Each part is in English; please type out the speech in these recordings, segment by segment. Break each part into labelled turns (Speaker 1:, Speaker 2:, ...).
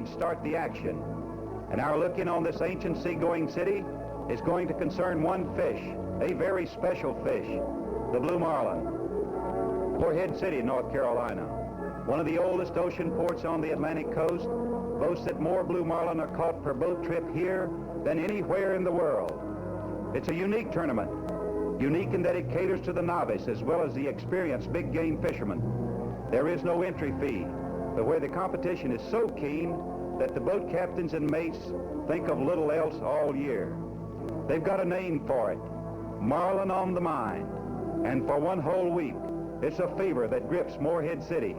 Speaker 1: Age start the action. And our look in on this ancient seagoing city is going to concern one fish, a very special fish, the blue marlin. Morehead City, North Carolina, one of the oldest ocean ports on the Atlantic coast, boasts that more blue marlin are caught per boat trip here than anywhere in the world. It's a unique tournament, unique in that it caters to the novice as well as the experienced big game fisherman. There is no entry fee, but where the competition is so keen that the boat captains and mates think of little else all year. They've got a name for it, Marlin on the Mind, and for one whole week, it's a fever that grips Morehead City.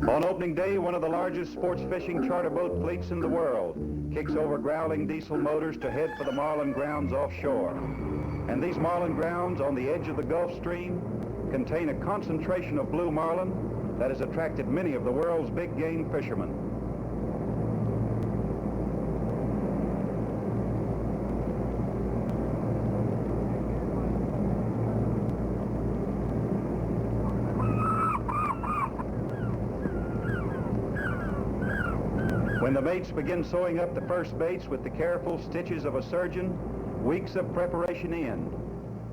Speaker 1: On opening day, one of the largest sports fishing charter boat fleets in the world kicks over growling diesel motors to head for the marlin grounds offshore. And these marlin grounds on the edge of the Gulf Stream contain a concentration of blue marlin that has attracted many of the world's big game fishermen. When the mates begin sewing up the first baits with the careful stitches of a surgeon, weeks of preparation end.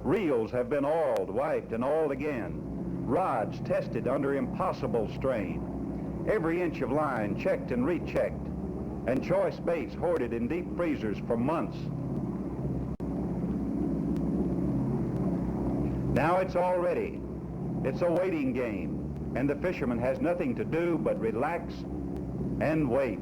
Speaker 1: Reels have been oiled, wiped, and oiled again. Rods tested under impossible strain. Every inch of line checked and rechecked. And choice baits hoarded in deep freezers for months. Now it's all ready. It's a waiting game, and the fisherman has nothing to do but relax and wait.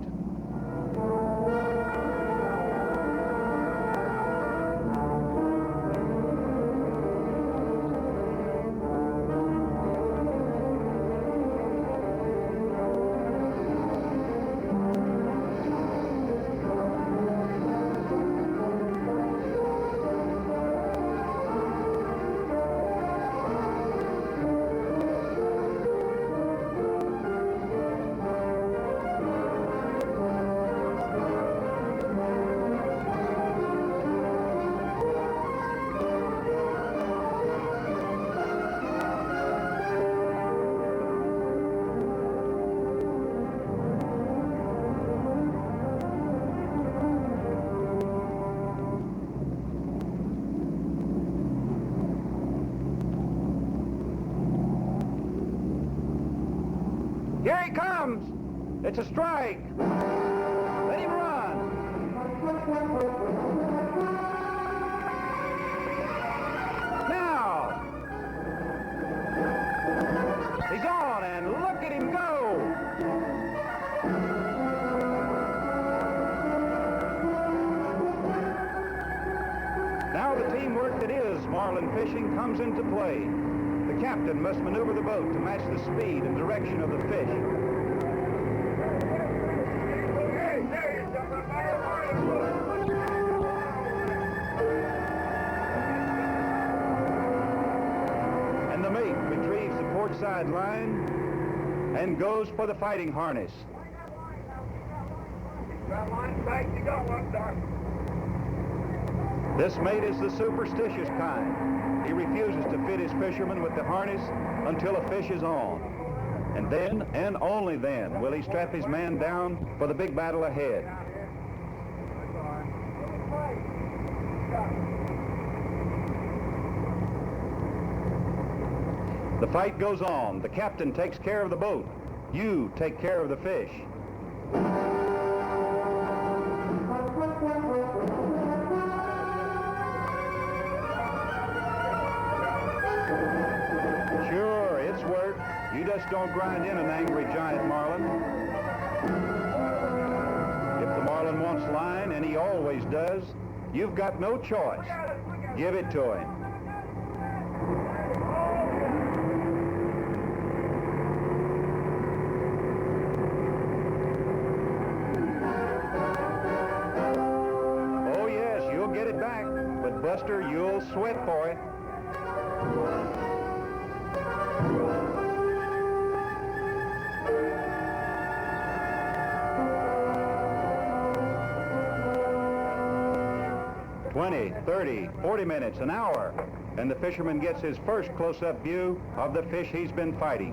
Speaker 1: Here he comes! It's a strike! Let him run! Now! He's on, and look at him go! Now the teamwork that is marlin fishing comes into play. The captain must maneuver the boat to match the speed and direction of the fish. And the mate retrieves the port side line and goes for the fighting harness. This mate is the superstitious kind. He refuses to fit his fisherman with the harness until a fish is on. And then, and only then, will he strap his man down for the big battle ahead. The fight goes on. The captain takes care of the boat. You take care of the fish. Sure, it's work. You just don't grind in an angry giant marlin. If the marlin wants line, and he always does, you've got no choice. Give it to him. Oh yes, you'll get it back, but Buster, you'll sweat for it. 20, 30, 40 minutes, an hour, and the fisherman gets his first close-up view of the fish he's been fighting.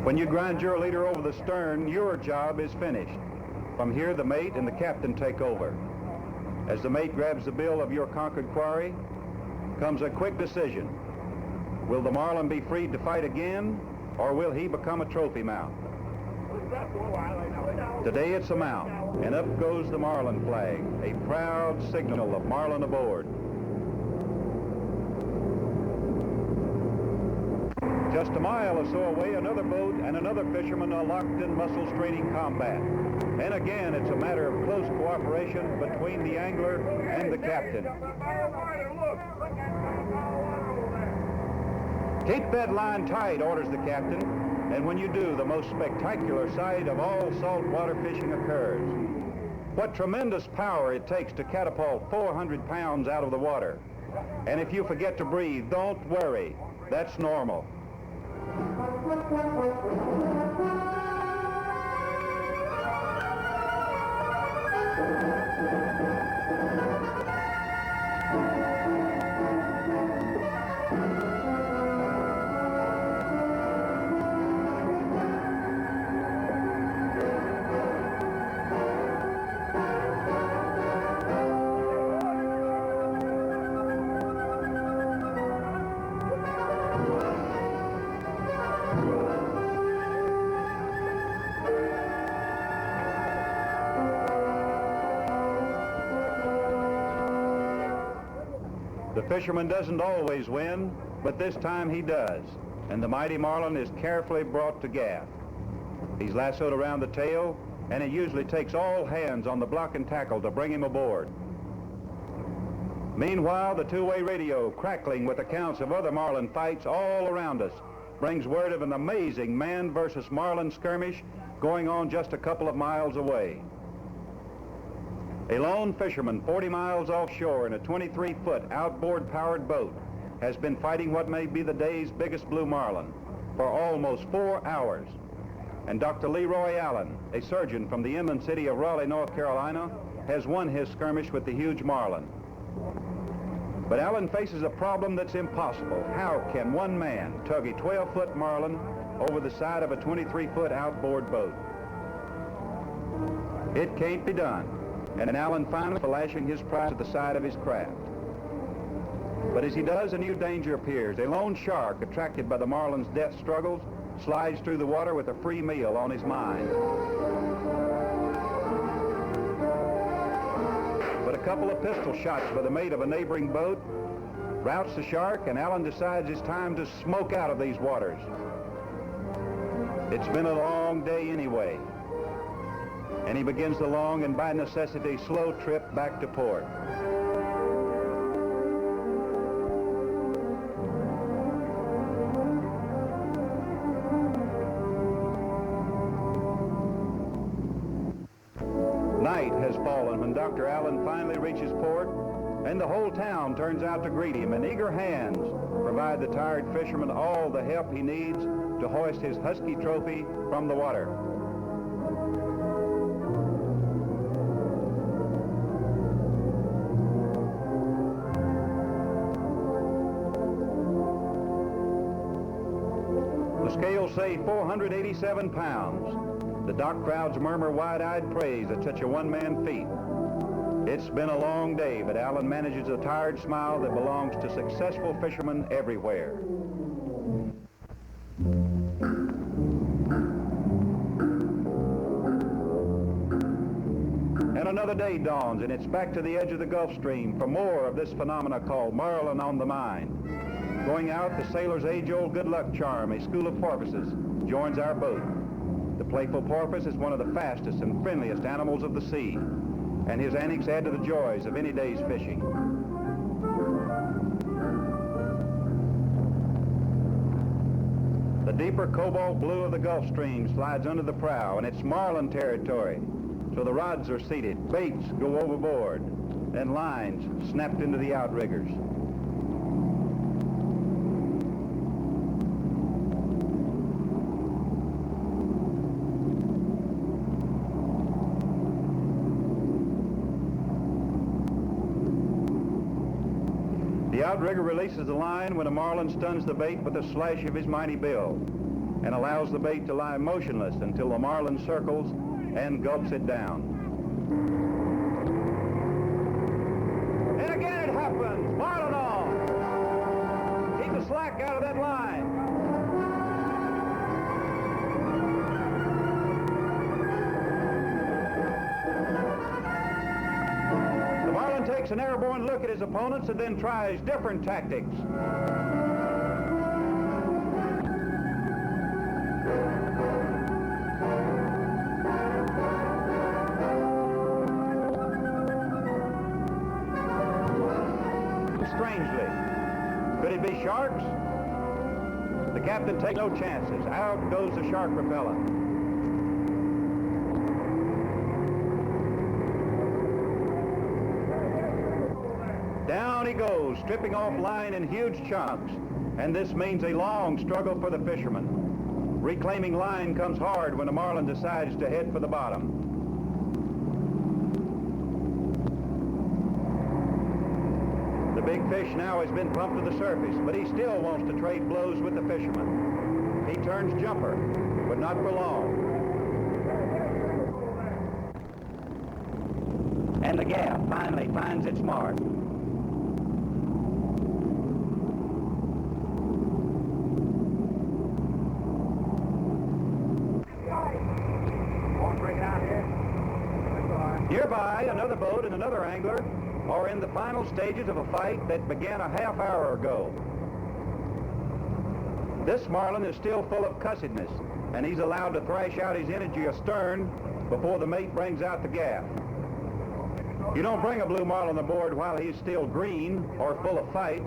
Speaker 1: When you grind your leader over the stern, your job is finished. From here, the mate and the captain take over. As the mate grabs the bill of your conquered quarry, comes a quick decision. Will the Marlin be freed to fight again, or will he become a trophy mount? Today it's a mount, and up goes the Marlin flag, a proud signal of Marlin aboard. Just a mile or so away, another boat and another fisherman are locked in muscle-straining combat. And again, it's a matter of close cooperation between the angler and the captain. Keep that line tight, orders the captain. And when you do, the most spectacular sight of all saltwater fishing occurs. What tremendous power it takes to catapult 400 pounds out of the water. And if you forget to breathe, don't worry. That's normal. The fisherman doesn't always win, but this time he does, and the mighty Marlin is carefully brought to gaff. He's lassoed around the tail, and it usually takes all hands on the block and tackle to bring him aboard. Meanwhile, the two-way radio, crackling with accounts of other Marlin fights all around us, brings word of an amazing man versus Marlin skirmish going on just a couple of miles away. A lone fisherman 40 miles offshore in a 23-foot outboard-powered boat has been fighting what may be the day's biggest blue marlin for almost 4 hours. And Dr. Leroy Allen, a surgeon from the inland city of Raleigh, North Carolina, has won his skirmish with the huge marlin. But Allen faces a problem that's impossible. How can one man tug a 12-foot marlin over the side of a 23-foot outboard boat? It can't be done. And Allen finally lashing his prize to the side of his craft. But as he does, a new danger appears. A lone shark, attracted by the marlin's death struggles, slides through the water with a free meal on his mind. But a couple of pistol shots by the mate of a neighboring boat routs the shark, and Allen decides it's time to smoke out of these waters. It's been a long day anyway. And he begins the long and by necessity slow trip back to port. Night has fallen when Dr. Allen finally reaches port, and the whole town turns out to greet him, and eager hands provide the tired fisherman all the help he needs to hoist his husky trophy from the water. Scales say 487 pounds. The dock crowds murmur wide-eyed praise at such a one-man feat. It's been a long day, but Allen manages a tired smile that belongs to successful fishermen everywhere. And another day dawns, and it's back to the edge of the Gulf Stream for more of this phenomena called Marlin on the Mind. Going out, the sailor's age-old good luck charm, a school of porpoises, joins our boat. The playful porpoise is one of the fastest and friendliest animals of the sea, and his antics add to the joys of any day's fishing. The deeper cobalt blue of the Gulf Stream slides under the prow, and it's Marlin territory, so the rods are seated, baits go overboard, and lines snapped into the outriggers. The outrigger releases the line when a marlin stuns the bait with a slash of his mighty bill and allows the bait to lie motionless until the marlin circles and gulps it down. And again it happens. Marlin on. Keep the slack out of that line. The marlin takes an airborne look at his opponents and then tries different tactics. Strangely. Could it be sharks? The captain takes no chances. Out goes the shark repellent. Down he goes, stripping off line in huge chunks. And this means a long struggle for the fisherman. Reclaiming line comes hard when a marlin decides to head for the bottom. The big fish now has been pumped to the surface, but he still wants to trade blows with the fisherman. He turns jumper, but not for long. And the gaff finally finds its mark. Nearby, another boat and another angler are in the final stages of a fight that began a half hour ago. This marlin is still full of cussedness, and he's allowed to thrash out his energy astern before the mate brings out the gaff. You don't bring a blue marlin aboard while he's still green or full of fight.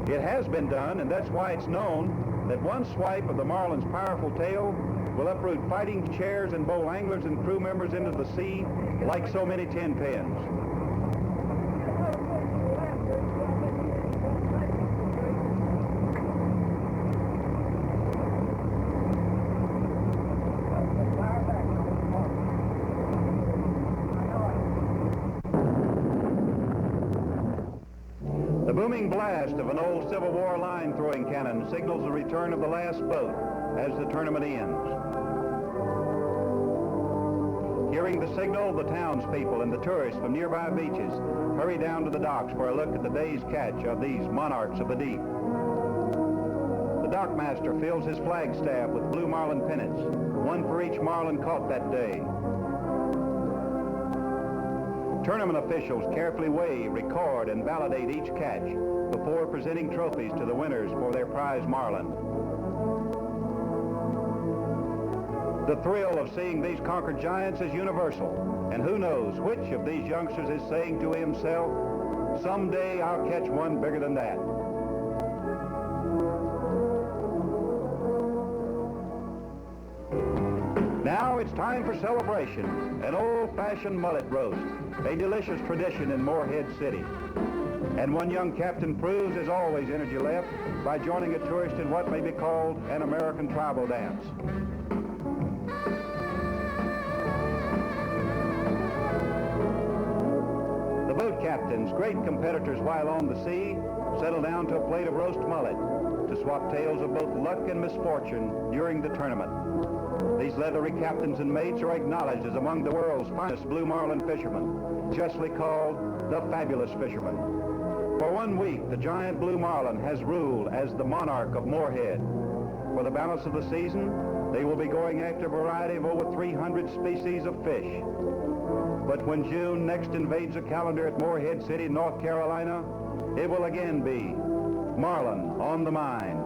Speaker 1: It has been done, and that's why it's known that one swipe of the marlin's powerful tail will uproot fighting chairs and bowl anglers and crew members into the sea like so many tin pins. The booming blast of an old Civil War line-throwing cannon signals the return of the last boat as the tournament ends. Hearing the signal, the townspeople and the tourists from nearby beaches hurry down to the docks for a look at the day's catch of these monarchs of the deep. The dockmaster fills his flagstaff with blue marlin pennants, one for each marlin caught that day. Tournament officials carefully weigh, record, and validate each catch before presenting trophies to the winners for their prize marlin. The thrill of seeing these conquered giants is universal, and who knows which of these youngsters is saying to himself, someday I'll catch one bigger than that. Now it's time for celebration, an old-fashioned mullet roast, a delicious tradition in Morehead City. And one young captain proves there's always energy left by joining a tourist in what may be called an American tribal dance. The boat captains, great competitors while on the sea, settle down to a plate of roast mullet to swap tales of both luck and misfortune during the tournament. These leathery captains and mates are acknowledged as among the world's finest blue marlin fishermen, justly called the fabulous fishermen. For 1 week, the giant blue marlin has ruled as the monarch of Morehead. For the balance of the season, they will be going after a variety of over 300 species of fish. But when June next invades the calendar at Morehead City, North Carolina, it will again be Marlin on the mind.